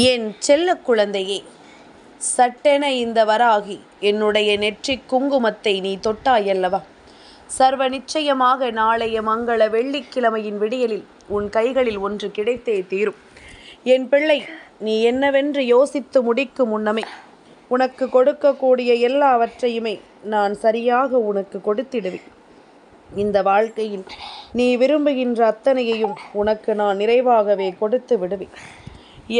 என் செல்ல குழந்தையே, சட்டென இந்த வராகி என்னுடைய நெற்றிக் குங்குமத்தை நீ தொட்டாயல்லவா? சர்வ நிச்சயமாக நாளைய மங்கள வெள்ளிக்கிழமையின் விடியலில் உன் கைகளில் ஒன்று கிடைத்தே தீரும். என் பிள்ளை, நீ என்னவென்று யோசித்து முடிக்கும் முன்னமே உனக்கு கொடுக்கக்கூடிய எல்லாவற்றையுமே நான் சரியாக உனக்கு கொடுத்திடுவேன். இந்த வாழ்க்கையில் நீ விரும்புகின்ற அத்தனையையும் உனக்கு நான் நிறைவாகவே கொடுத்து விடுவேன்.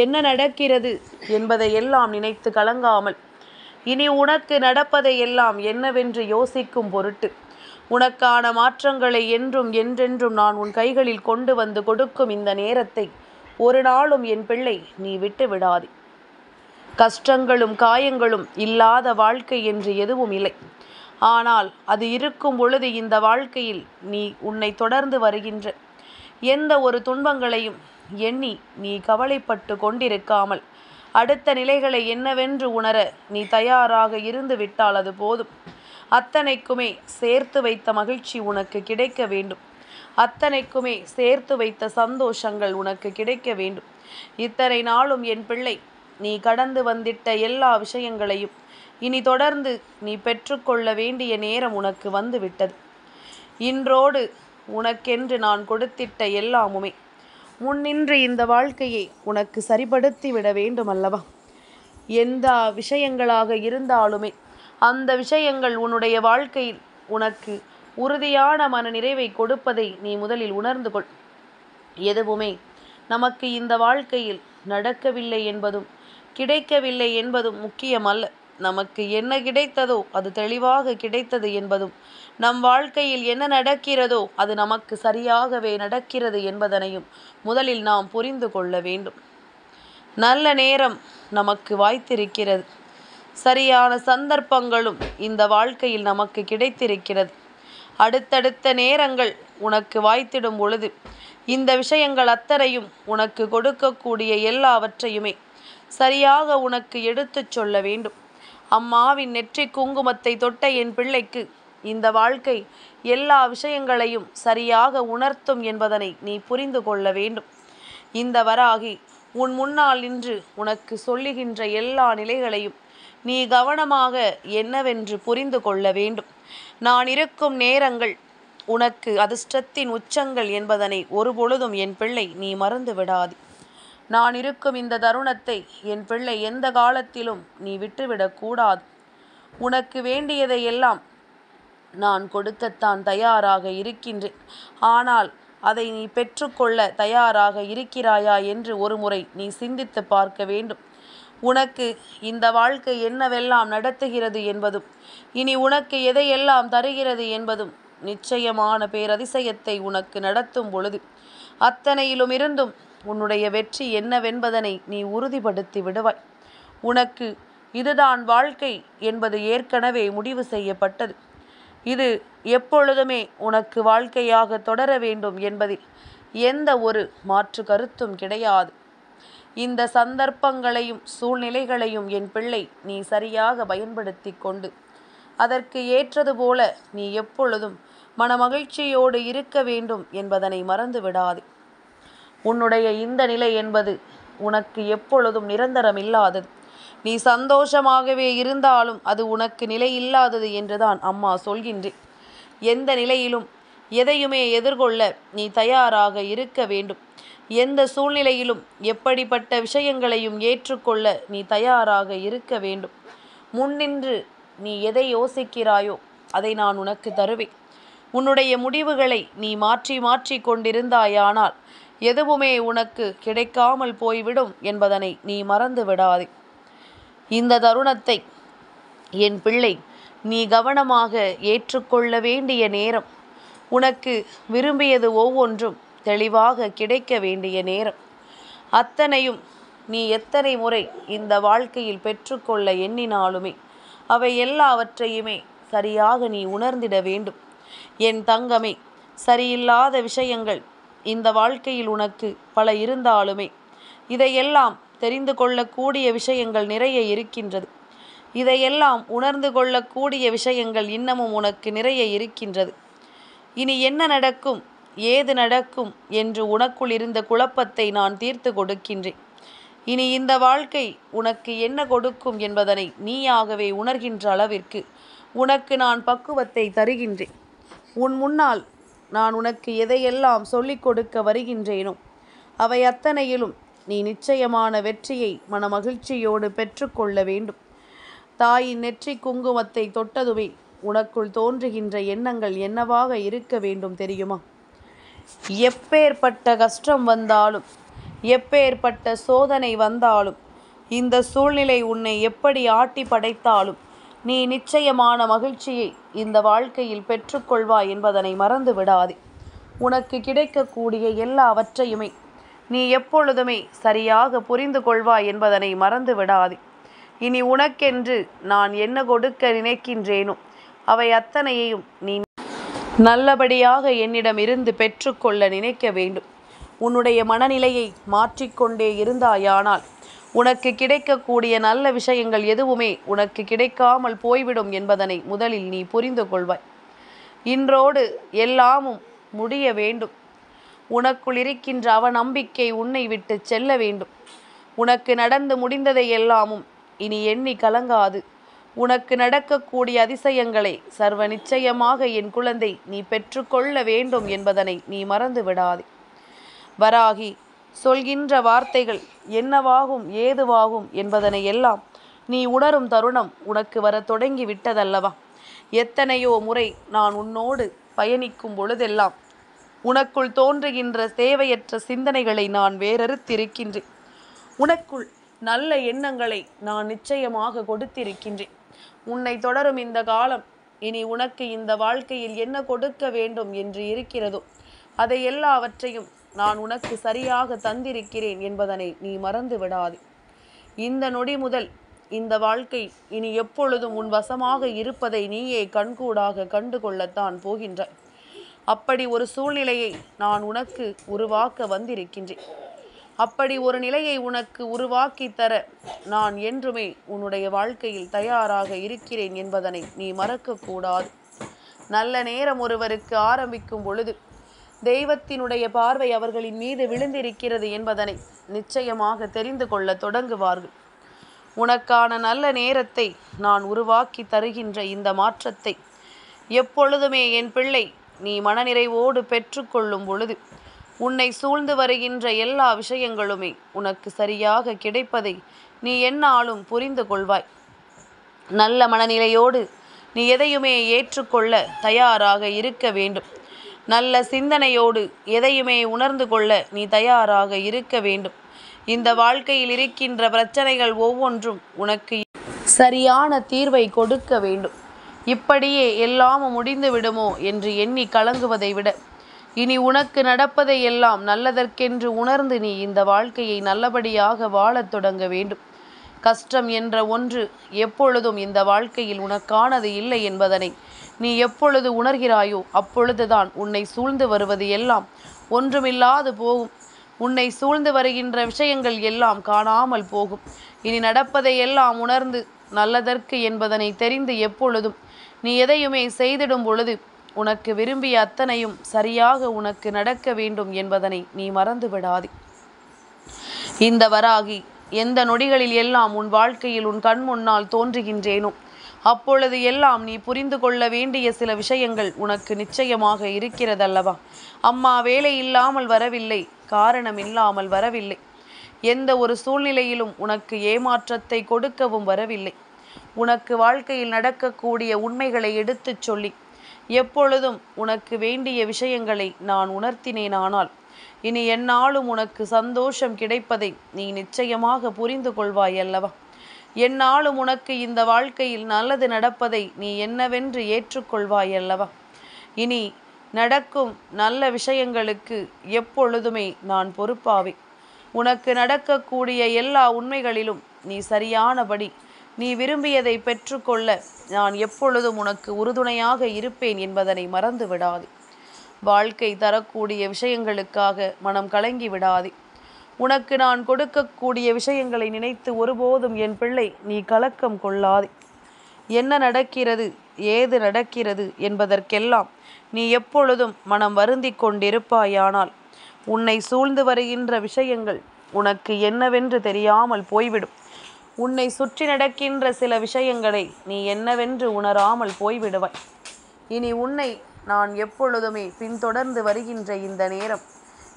என்ன நடக்கிறது என்பதை எல்லாம் நினைத்து கலங்காமல் இனி உனக்கு நடப்பதை எல்லாம் என்னவென்று யோசிக்கும் பொருட்டு உனக்கான மாற்றங்களை என்றும் என்றென்றும் நான் உன் கைகளில் கொண்டு வந்து கொடுக்கும் இந்த நேரத்தை ஒரு நாளும் என் பிள்ளை நீ விட்டு விடாதே. கஷ்டங்களும் காயங்களும் இல்லாத வாழ்க்கை என்று எதுவும் இல்லை. ஆனால் அது இருக்கும் பொழுது இந்த வாழ்க்கையில் நீ உன்னை தொடர்ந்து வருகின்ற எந்த ஒரு துன்பங்களையும் எண்ணி நீ கவலைப்பட்டு கொண்டிருக்காமல் அடுத்த நிலைகளை என்னவென்று உணர நீ தயாராக இருந்து விட்டால் அது போதும். அத்தனைக்குமே சேர்த்து வைத்த மகிழ்ச்சி உனக்கு கிடைக்க வேண்டும். அத்தனைக்குமே சேர்த்து வைத்த சந்தோஷங்கள் உனக்கு கிடைக்க வேண்டும். இத்தனை நாளும் என் பிள்ளை நீ கடந்து வந்திட்ட எல்லா விஷயங்களையும் இனி தொடர்ந்து நீ பெற்றுக்கொள்ள வேண்டிய நேரம் உனக்கு வந்து விட்டது. இன்றோடு உனக்கென்று நான் கொடுத்திட்ட எல்லாமுமே முன்னின்று இந்த வாழ்க்கையை உனக்கு சரிபடுத்தி விட வேண்டும் அல்லவா? எந்த விஷயங்களாக இருந்தாலுமே அந்த விஷயங்கள் உன்னுடைய வாழ்க்கையில் உனக்கு உறுதியான மன நிறைவை கொடுப்பதை நீ முதலில் உணர்ந்து கொள். எதுவுமே நமக்கு இந்த வாழ்க்கையில் நடக்கவில்லை என்பதும் கிடைக்கவில்லை என்பதும் முக்கியமல்ல. நமக்கு என்ன கிடைத்ததோ அது தெளிவாக கிடைத்தது என்பதும் நம் வாழ்க்கையில் என்ன நடக்கிறதோ அது நமக்கு சரியாகவே நடக்கிறது என்பதனையும் முதலில் நாம் புரிந்து கொள்ள வேண்டும். நல்ல நேரம் நமக்கு வாய்த்திருக்கிறது. சரியான சந்தர்ப்பங்களும் இந்த வாழ்க்கையில் நமக்கு கிடைத்திருக்கிறது. அடுத்தடுத்த நேரங்கள் உனக்கு வாய்த்திடும் பொழுது இந்த விஷயங்கள் அத்தனையும் உனக்கு கொடுக்கக்கூடிய எல்லாவற்றையுமே சரியாக உனக்கு எடுத்துச் சொல்ல வேண்டும். அம்மாவின் நெற்றி குங்குமத்தை தொட்ட என் பிள்ளைக்கு இந்த வாழ்க்கை எல்லா விஷயங்களையும் சரியாக உணர்த்தும் என்பதனை நீ புரிந்து கொள்ள வேண்டும். இந்த வராகி உன் முன்னால் நின்று உனக்கு சொல்லுகின்ற எல்லா நிலைகளையும் நீ கவனமாக என்னவென்று புரிந்து கொள்ள வேண்டும். நான் இருக்கும் நேரங்கள் உனக்கு அதிர்ஷ்டத்தின் உச்சங்கள் என்பதனை ஒருபொழுதும் என் பிள்ளை நீ மறந்து விடாது. நான் இருக்கும் இந்த தருணத்தை என் பிள்ளை எந்த காலத்திலும் நீ விட்டுவிடக்கூடாது. உனக்கு வேண்டியதை எல்லாம் நான் கொடுக்கத்தான் தயாராக இருக்கின்றேன். ஆனால் அதை நீ பெற்றுக்கொள்ள தயாராக இருக்கிறாயா என்று ஒரு முறை நீ சிந்தித்து பார்க்க வேண்டும். உனக்கு இந்த வாழ்க்கை என்னவெல்லாம் நடத்துகிறது என்பதும் இனி உனக்கு எதையெல்லாம் தருகிறது என்பதும் நிச்சயமான பேரதிசயத்தை உனக்கு நடத்தும் பொழுது அத்தனையிலும் இருந்தும் உன்னுடைய வெற்றி என்னவென்பதனை நீ உறுதிப்படுத்தி விடுவாய். உனக்கு இதுதான் வாழ்க்கை என்பது ஏற்கனவே முடிவு செய்யப்பட்டது. இது எப்பொழுதுமே உனக்கு வாழ்க்கையாக தொடர வேண்டும் என்பதில் எந்த ஒரு மாற்று கருத்தும் கிடையாது. இந்த சந்தர்ப்பங்களையும் சூழ்நிலைகளையும் என் பிள்ளை நீ சரியாக பயன்படுத்தி கொண்டு அதற்கு ஏற்றது போல நீ எப்பொழுதும் மனமகிழ்ச்சியோடு இருக்க வேண்டும் என்பதனை மறந்து விடாது. உன்னுடைய இந்த நிலை என்பது உனக்கு எப்பொழுதும் நிரந்தரம் இல்லாதது. நீ சந்தோஷமாகவே இருந்தாலும் அது உனக்கு நிலை இல்லாதது என்றுதான் அம்மா சொல்கின்றேன். எந்த நிலையிலும் எதையுமே எதிர்கொள்ள நீ தயாராக இருக்க வேண்டும். எந்த சூழ்நிலையிலும் எப்படிப்பட்ட விஷயங்களையும் ஏற்றுக்கொள்ள நீ தயாராக இருக்க வேண்டும். முன்னின்று நீ எதை யோசிக்கிறாயோ அதை நான் உனக்கு தருவேன். உன்னுடைய முடிவுகளை நீ மாற்றி மாற்றி கொண்டிருந்தாயானால் எதுவுமே உனக்கு கிடைக்காமல் போய்விடும் என்பதனை நீ மறந்து விடாதே. இந்த தருணத்தை என் பிள்ளை நீ கவனமாக ஏற்றுக்கொள்ள வேண்டிய நேரம். உனக்கு விரும்பியது ஒவ்வொன்றும் தெளிவாக கிடைக்க வேண்டிய நேரம். அத்தனையும் நீ எத்தனை முறை இந்த வாழ்க்கையில் பெற்றுக்கொள்ள எண்ணினாலுமே அவை எல்லாவற்றையுமே சரியாக நீ உணர்ந்திட வேண்டும். என் தங்கமே, சரியில்லாத விஷயங்கள் இந்த வாழ்க்கையில் உனக்கு பல இருந்தாலுமே இதையெல்லாம் தெரிந்து கொள்ளக்கூடிய விஷயங்கள் நிறைய இருக்கின்றது. இதையெல்லாம் உணர்ந்து கொள்ளக்கூடிய விஷயங்கள் இன்னமும் உனக்கு நிறைய இருக்கின்றது. இனி என்ன நடக்கும், ஏது நடக்கும் என்று உனக்குள் இருந்த குழப்பத்தை நான் தீர்த்து கொடுக்கின்றேன். இனி இந்த வாழ்க்கை உனக்கு என்ன கொடுக்கும் என்பதனை நீயாகவே உணர்கின்ற அளவிற்கு உனக்கு நான் பக்குவத்தை தருகின்றேன். உன் முன்னால் நான் உனக்கு எதையெல்லாம் சொல்லிக் கொடுக்க வருகின்றேனோ அவை அத்தனையிலும் நீ நிச்சயமான வெற்றியை மனமகிழ்ச்சியோடு பெற்றுக்கொள்ள வேண்டும். தாயின் நெற்றி குங்குமத்தை தொட்டதுமே உனக்குள் தோன்றுகின்ற எண்ணங்கள் என்னவாக இருக்க வேண்டும் தெரியுமா? எப்பேற்பட்ட கஷ்டம் வந்தாலும், எப்பேற்பட்ட சோதனை வந்தாலும், இந்த சூழ்நிலை உன்னை எப்படி ஆட்டி படைத்தாலும் நீ நிச்சயமான மகிழ்ச்சியை இந்த வாழ்க்கையில் பெற்றுக்கொள்வாய் என்பதனை மறந்து விடாதே. உனக்கு கிடைக்கக்கூடிய எல்லாவற்றையுமே நீ எப்பொழுதுமே சரியாக புரிந்து கொள்வாய் என்பதனை மறந்து விடாதே. இனி உனக்கென்று நான் என்ன கொடுக்க நினைக்கின்றேனோ அவை அத்தனையையும் நீ நல்லபடியாக என்னிடம் இருந்து பெற்றுக்கொள்ள நினைக்க வேண்டும். உன்னுடைய மனநிலையை மாற்றிக்கொண்டே இருந்தாயானால் உனக்கு கிடைக்கக்கூடிய நல்ல விஷயங்கள் எதுவுமே உனக்கு கிடைக்காமல் போய்விடும் என்பதனை முதலில் நீ புரிந்து கொள்வாய். இன்றோடு எல்லாமும் முடிய வேண்டும். உனக்குள் இருக்கின்ற அவநம்பிக்கை உன்னை விட்டு செல்ல வேண்டும். உனக்கு நடந்து முடிந்ததை எல்லாமும் இனி எண்ணி கலங்காது. உனக்கு நடக்கக்கூடிய அதிசயங்களை சர்வ நிச்சயமாக என் குழந்தை நீ பெற்றுக்கொள்ள வேண்டும் என்பதனை நீ மறந்து விடாதே. வராகி சொல்கின்ற வார்த்தைகள் என்னவாகும் ஏதுவாகும் என்பதனை எல்லாம் நீ உணரும் தருணம் உனக்கு வர தொடங்கி விட்டதல்லவா? எத்தனையோ முறை நான் உன்னோடு பயணிக்கும் பொழுதெல்லாம் உனக்குள் தோன்றுகின்ற தேவையற்ற சிந்தனைகளை நான் வேறறுத்திருக்கின்றேன். உனக்குள் நல்ல எண்ணங்களை நான் நிச்சயமாக கொடுத்திருக்கின்றேன். உன்னை தொடரும் இந்த காலம் இனி உனக்கு இந்த வாழ்க்கையில் என்ன கொடுக்க வேண்டும் என்று இருக்கிறதோ அதை எல்லாவற்றையும் நான் உனக்கு சரியாக தந்திருக்கிறேன் என்பதனை நீ மறந்து விடாதே. இந்த நொடி முதல் இந்த வாழ்க்கை இனி எப்பொழுதும் உன் வசமாக இருப்பதை நீயே கண்கூடாக கண்டு கொள்ளத்தான் போகின்றாய். அப்படி ஒரு சூழ்நிலையை நான் உனக்கு உருவாக்க வந்திருக்கின்றேன். அப்படி ஒரு நிலையை உனக்கு உருவாக்கி தர நான் என்றுமே உன்னுடைய வாழ்க்கையில் தயாராக இருக்கிறேன் என்பதனை நீ மறக்கக்கூடாது. நல்ல நேரம் ஒருவருக்கு ஆரம்பிக்கும் பொழுது தெய்வத்தினுடைய பார்வை அவர்களின் மீது விழுந்திருக்கிறது என்பதனை நிச்சயமாக தெரிந்து கொள்ள தொடங்குவார்கள். உனக்கான நல்ல நேரத்தை நான் உருவாக்கி தருகின்ற இந்த மாற்றத்தை எப்பொழுதுமே என் பிள்ளை நீ மனநிறைவோடு பெற்றுக்கொள்ளும் பொழுது உன்னை சூழ்ந்து வருகின்ற எல்லா விஷயங்களுமே உனக்கு சரியாக கிடைப்பதை நீ எந்நாளும் புரிந்து கொள்வாய். நல்ல மனநிலையோடு நீ எதையுமே ஏற்றுக்கொள்ள தயாராக இருக்க வேண்டும். நல்ல சிந்தனையோடு எதையுமே உணர்ந்து கொள்ள நீ தயாராக இருக்க வேண்டும். இந்த வாழ்க்கையில் இருக்கின்ற பிரச்சனைகள் ஒவ்வொன்றும் உனக்கு சரியான தீர்வை கொடுக்க வேண்டும். இப்படியே எல்லாமும் முடிந்து விடுமோ என்று எண்ணி கலங்குவதை விட இனி உனக்கு நடப்பதை எல்லாம் நல்லதற்கென்று உணர்ந்து நீ இந்த வாழ்க்கையை நல்லபடியாக வாழத் தொடங்க வேண்டும். கஷ்டம் என்ற ஒன்று எப்பொழுதும் இந்த வாழ்க்கையில் உனக்கானது இல்லை என்பதனை நீ எப்பொழுது உணர்கிறாயோ அப்பொழுதுதான் உன்னை சூழ்ந்து வருவது எல்லாம் ஒன்றுமில்லாது போகும். உன்னை சூழ்ந்து வருகின்ற விஷயங்கள் எல்லாம் காணாமல் போகும். இனி நடப்பதை எல்லாம் உணர்ந்து நல்லதற்கு என்பதனை தெரிந்து எப்பொழுதும் நீ எதையுமே செய்திடும் பொழுது உனக்கு விரும்பிய அத்தனையும் சரியாக உனக்கு நடக்க வேண்டும் என்பதனை நீ மறந்து விடாதே. இந்த வராகி எந்த நொடிகளில் எல்லாம் உன் வாழ்க்கையில் உன் கண் முன்னால் தோன்றுகின்றேனோ அப்பொழுது எல்லாம் நீ புரிந்து கொள்ள வேண்டிய சில விஷயங்கள் உனக்கு நிச்சயமாக இருக்கிறதல்லவா? அம்மா வேலை இல்லாமல் வரவில்லை, காரணம் இல்லாமல் வரவில்லை. எந்த ஒரு சூழ்நிலையிலும் உனக்கு ஏமாற்றத்தை கொடுக்கவும் வரவில்லை. உனக்கு வாழ்க்கையில் நடக்கக்கூடிய உண்மைகளை எடுத்துச் சொல்லி எப்பொழுதும் உனக்கு வேண்டிய விஷயங்களை நான் உணர்த்தினேனானால் இனி எந்நாளும் உனக்கு சந்தோஷம் கிடைப்பதை நீ நிச்சயமாக புரிந்து கொள்வாய் அல்லவா? எந்நாளும் உனக்கு இந்த வாழ்க்கையில் நல்லது நடப்பதை நீ என்னவென்று ஏற்றுக்கொள்வாய் அல்லவா? இனி நடக்கும் நல்ல விஷயங்களுக்கு எப்பொழுதுமே நான் பொறுப்பாவேன். உனக்கு நடக்கக்கூடிய எல்லா உண்மைகளிலும் நீ சரியானபடி நீ விரும்பியதை பெற்றுக்கொள்ள நான் எப்பொழுதும் உனக்கு உறுதுணையாக இருப்பேன் என்பதனை மறந்து விடாதே. வாழ்க்கை தரக்கூடிய விஷயங்களுக்காக மனம் கலங்கி விடாதே. உனக்கு நான் கொடுக்கக்கூடிய விஷயங்களை நினைத்து ஒருபோதும் என் பிள்ளை நீ கலக்கம் கொள்ளாதே. என்ன நடக்கிறது, ஏது நடக்கிறது என்பதற்கெல்லாம் நீ எப்பொழுதும் மனம் வருந்தி கொண்டிருப்பாயானால் உன்னை சூழ்ந்து வருகின்ற விஷயங்கள் உனக்கு என்னவென்று தெரியாமல் போய்விடும். உன்னை சுற்றி நடக்கின்ற சில விஷயங்களை நீ என்னவென்று உணராமல் போய்விடுவாய். இனி உன்னை நான் எப்பொழுதுமே பின்தொடர்ந்து வருகின்ற இந்த நேரம்,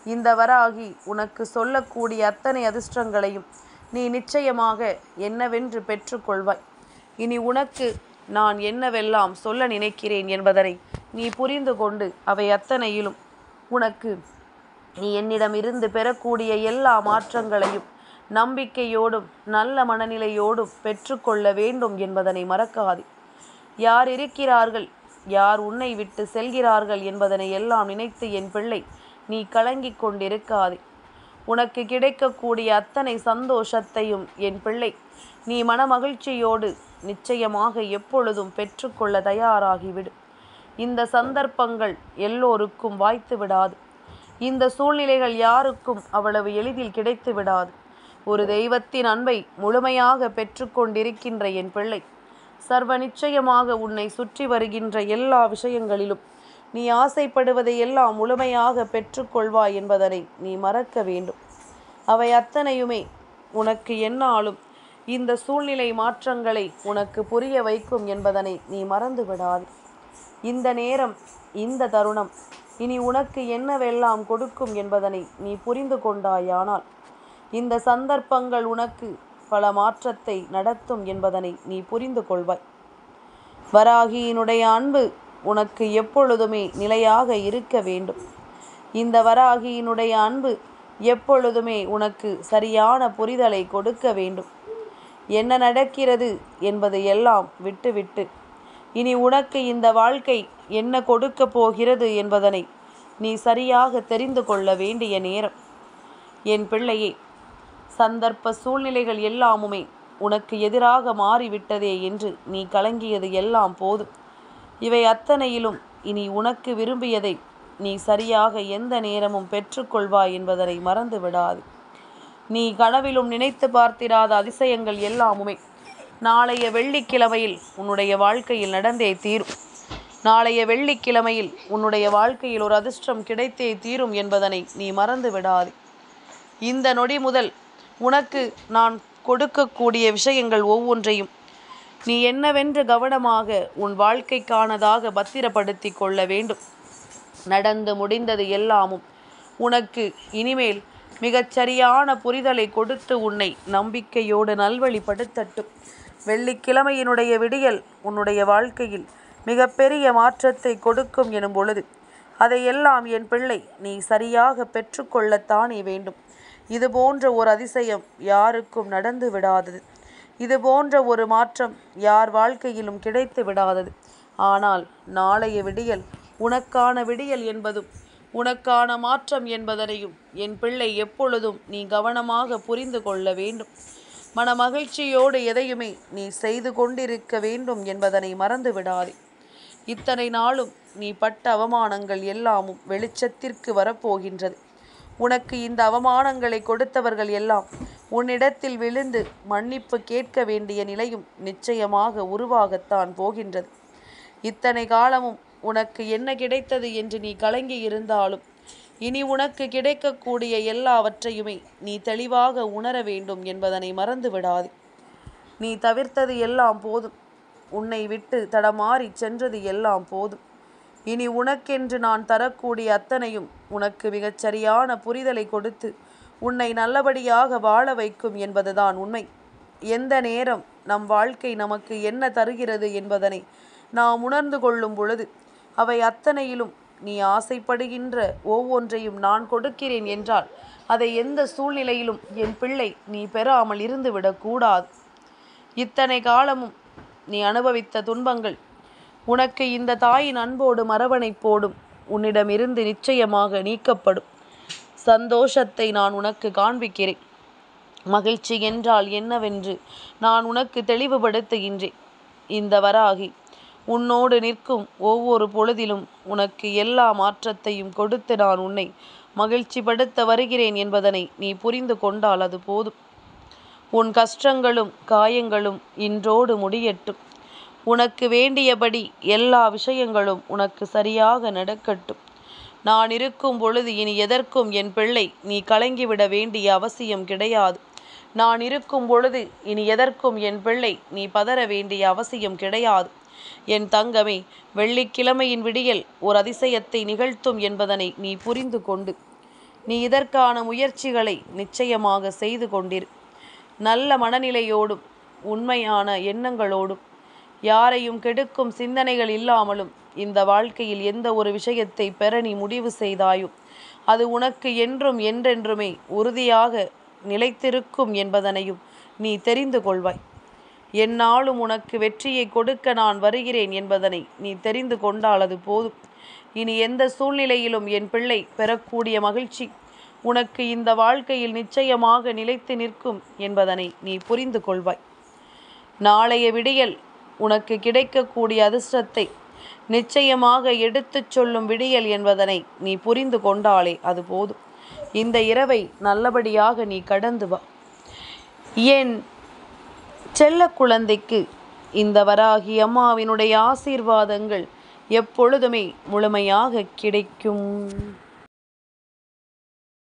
இந்த வராகி உனக்கு சொல்லக்கூடிய அத்தனை அதிர்ஷ்டங்களையும் நீ நிச்சயமாக என்னவென்று பெற்றுக்கொள்வாய். இனி உனக்கு நான் என்னவெல்லாம் சொல்ல நினைக்கிறேன் என்பதனை நீ புரிந்து கொண்டு அவை அத்தனையிலும் உனக்கு நீ என்னிடமிருந்து பெறக்கூடிய எல்லா மாற்றங்களையும் நம்பிக்கையோடும் நல்ல மனநிலையோடும் பெற்றுக்கொள்ள வேண்டும் என்பதனை மறக்காதே. யார் இருக்கிறார்கள், யார் உன்னை விட்டு செல்கிறார்கள் என்பதனை எல்லாம் நினைத்து என் பிள்ளை நீ கலங்கிக் கொண்டிருக்காதே. உனக்கு கிடைக்கக்கூடிய அத்தனை சந்தோஷத்தையும் என் பிள்ளை நீ மனமகிழ்ச்சியோடு நிச்சயமாக எப்பொழுதும் பெற்றுக்கொள்ள தயாராகிவிடு. இந்த சந்தர்ப்பங்கள் எல்லோருக்கும் வாய்த்து விடாது. இந்த சூழ்நிலைகள் யாருக்கும் அவ்வளவு எளிதில் கிடைத்து விடாது. ஒரு தெய்வத்தின் அன்பை முழுமையாக பெற்றுக்கொண்டிருக்கின்ற என் பிள்ளை சர்வ நிச்சயமாக உன்னை சுற்றி வருகின்ற எல்லா விஷயங்களிலும் நீ ஆசைப்படுவதை எல்லாம் முழுமையாக பெற்றுக்கொள்வாய் என்பதனை நீ மறக்க வேண்டும். அவை அத்தனையுமே உனக்கு எந்நாளும் இந்த சூழ்நிலை மாற்றங்களை உனக்கு புரிய வைக்கும் என்பதனை நீ மறந்து விடாது. இந்த நேரம், இந்த தருணம் இனி உனக்கு என்னவெல்லாம் கொடுக்கும் என்பதனை நீ புரிந்து கொண்டாயானால் இந்த சந்தர்ப்பங்கள் உனக்கு பல மாற்றத்தை நடத்தும் என்பதனை நீ புரிந்து கொள்வாய். வராகியினுடைய அன்பு உனக்கு எப்பொழுதுமே நிலையாக இருக்க வேண்டும். இந்த வராகியினுடைய அன்பு எப்பொழுதுமே உனக்கு சரியான புரிதலை கொடுக்க வேண்டும். என்ன நடக்கிறது என்பது எல்லாம் விட்டுவிட்டு இனி உனக்கு இந்த வாழ்க்கை என்ன கொடுக்க போகிறது என்பதனை நீ சரியாக தெரிந்து கொள்ள வேண்டிய நேரம். என் பிள்ளையே, சந்தர்ப்ப சூழ்நிலைகள் எல்லாமுமே உனக்கு எதிராக மாறிவிட்டதே என்று நீ கலங்கியது எல்லாம் போதும். இவை அத்தனையிலும் இனி உனக்கு விரும்பியதை நீ சரியாக எந்த நேரமும் பெற்றுக்கொள்வாய் என்பதனை மறந்து விடாது. நீ கனவிலும் நினைத்து பார்த்திராத அதிசயங்கள் எல்லாமுமே நாளைய வெள்ளிக்கிழமையில் உன்னுடைய வாழ்க்கையில் நடந்தே தீரும். நாளைய வெள்ளிக்கிழமையில் உன்னுடைய வாழ்க்கையில் ஒரு அதிர்ஷ்டம் கிடைத்தே தீரும் என்பதனை நீ மறந்து விடாது. இந்த நொடி முதல் உனக்கு நான் கொடுக்கக்கூடிய விஷயங்கள் ஒவ்வொன்றையும் நீ என்னவென்று கவனமாக உன் வாழ்க்கைக்கானதாக பத்திரப்படுத்தி கொள்ள வேண்டும். நடந்து முடிந்தது எல்லாமும் உனக்கு இனிமேல் மிகச்சரியான புரிதலை கொடுத்து உன்னை நம்பிக்கையோடு நல்வழிப்படுத்தட்டும். வெள்ளிக்கிழமையினுடைய விடியல் உன்னுடைய வாழ்க்கையில் மிகப்பெரிய மாற்றத்தை கொடுக்கும் எனும் பொழுது அதையெல்லாம் என் பிள்ளை நீ சரியாக பெற்றுக்கொள்ளத்தானே வேண்டும். இது போன்ற ஒரு அதிசயம் யாருக்கும் நடந்து விடாதது. இது போன்ற ஒரு மாற்றம் யார் வாழ்க்கையிலும் கிடைத்து விடாதது. ஆனால் நாளைய விடியல் உனக்கான விடியல் என்பதும் உனக்கான மாற்றம் என்பதனையும் என் பிள்ளை எப்பொழுதும் நீ கவனமாக புரிந்து கொள்ள வேண்டும். மன மகிழ்ச்சியோடு எதையுமே நீ செய்து கொண்டிருக்க வேண்டும் என்பதனை மறந்து விடாதே. இத்தனை நாளும் நீ பட்ட அவமானங்கள் எல்லாமும் வெளிச்சத்திற்கு வரப்போகின்றது. உனக்கு இந்த அவமானங்களை கொடுத்தவர்கள் எல்லாம் உன்னிடத்தில் விழுந்து மன்னிப்பு கேட்க வேண்டிய நிலையும் நிச்சயமாக உருவாகத்தான் போகின்றது. இத்தனை காலமும் உனக்கு என்ன கிடைத்தது என்று நீ கலங்கி இருந்தாலும் இனி உனக்கு கிடைக்கக்கூடிய எல்லாவற்றையுமே நீ தெளிவாக உணர வேண்டும் என்பதனை மறந்து விடாது. நீ தவிர்த்தது எல்லாம் போதும். உன்னை விட்டு தடமாறி சென்றது எல்லாம் போதும். இனி உனக்கென்று நான் தரக்கூடிய அத்தனையும் உனக்கு மிகச்சரியான புரிதலை கொடுத்து உன்னை நல்லபடியாக வாழ வைக்கும் என்பதுதான் உண்மை. எந்த நேரம் நம் வாழ்க்கை நமக்கு என்ன தருகிறது என்பதனை நாம் உணர்ந்து கொள்ளும் பொழுது அவை அத்தனையிலும் நீ ஆசைப்படுகின்ற ஒவ்வொன்றையும் நான் கொடுக்கிறேன் என்றால் அதை எந்த சூழ்நிலையிலும் என் பிள்ளை நீ பெறாமல் இருந்துவிடக்கூடாது. இத்தனை காலமும் நீ அனுபவித்த துன்பங்கள் உனக்கு இந்த தாயின் அன்போடும் அரவணைப்போடும் உன்னிடமிருந்து நிச்சயமாக நீக்கப்படும். சந்தோஷத்தை நான் உனக்கு காண்பிக்கிறேன். மகிழ்ச்சி என்றால் என்னவென்று நான் உனக்கு தெளிவுபடுத்துகின்றேன். இந்த வராகி உன்னோடு நிற்கும் ஒவ்வொரு பொழுதிலும் உனக்கு எல்லா மாற்றத்தையும் கொடுத்து நான் உன்னை மகிழ்ச்சிப்படுத்த வருகிறேன் என்பதனை நீ புரிந்து கொண்டால் அது போதும். உன் கஷ்டங்களும் காயங்களும் இன்றோடு முடியட்டும். உனக்கு வேண்டியபடி எல்லா விஷயங்களும் உனக்கு சரியாக நடக்கட்டும். நான் இருக்கும் பொழுது இனி எதற்கும் என் பிள்ளை நீ கலங்கிவிட வேண்டிய அவசியம் கிடையாது. நான் இருக்கும் பொழுது இனி எதற்கும் என் பிள்ளை நீ பதற வேண்டிய அவசியம் கிடையாது. என் தங்கமே, வெள்ளிக்கிழமையின் விடியல் ஒரு அதிசயத்தை நிகழ்த்தும் என்பதனை நீ புரிந்து கொண்டு நீ இதற்கான முயற்சிகளை நிச்சயமாக செய்து கொண்டிரு. நல்ல மனநிலையோடும் உண்மையான எண்ணங்களோடும் யாரையும் கெடுக்கும் சிந்தனைகள் இல்லாமலும் இந்த வாழ்க்கையில் எந்த ஒரு விஷயத்தை பெற நீ முடிவு செய்தாயோ அது உனக்கு என்றும் என்றென்றுமே உறுதியாக நிலைத்திருக்கும் என்பதனையும் நீ தெரிந்து கொள்வாய். எந்நாளும் உனக்கு வெற்றியை கொடுக்க நான் வருகிறேன் என்பதனை நீ தெரிந்து கொண்டால் அது போதும். இனி எந்த சூழ்நிலையிலும் என் பிள்ளை பெறக்கூடிய மகிழ்ச்சி உனக்கு இந்த வாழ்க்கையில் நிச்சயமாக நிலைத்து நிற்கும் என்பதனை நீ புரிந்து கொள்வாய். நாளைய விடியல் உனக்கு கிடைக்கக்கூடிய அதிர்ஷ்டத்தை நிச்சயமாக எடுத்துச் சொல்லும் விடியல் என்பதனை நீ புரிந்து கொண்டாலே அது போதும். இந்த இரவை நல்லபடியாக நீ கடந்து வா. என் செல்ல குழந்தைக்கு இந்த வராகி அம்மாவினுடைய ஆசீர்வாதங்கள் எப்பொழுதுமே முழுமையாக கிடைக்கும்.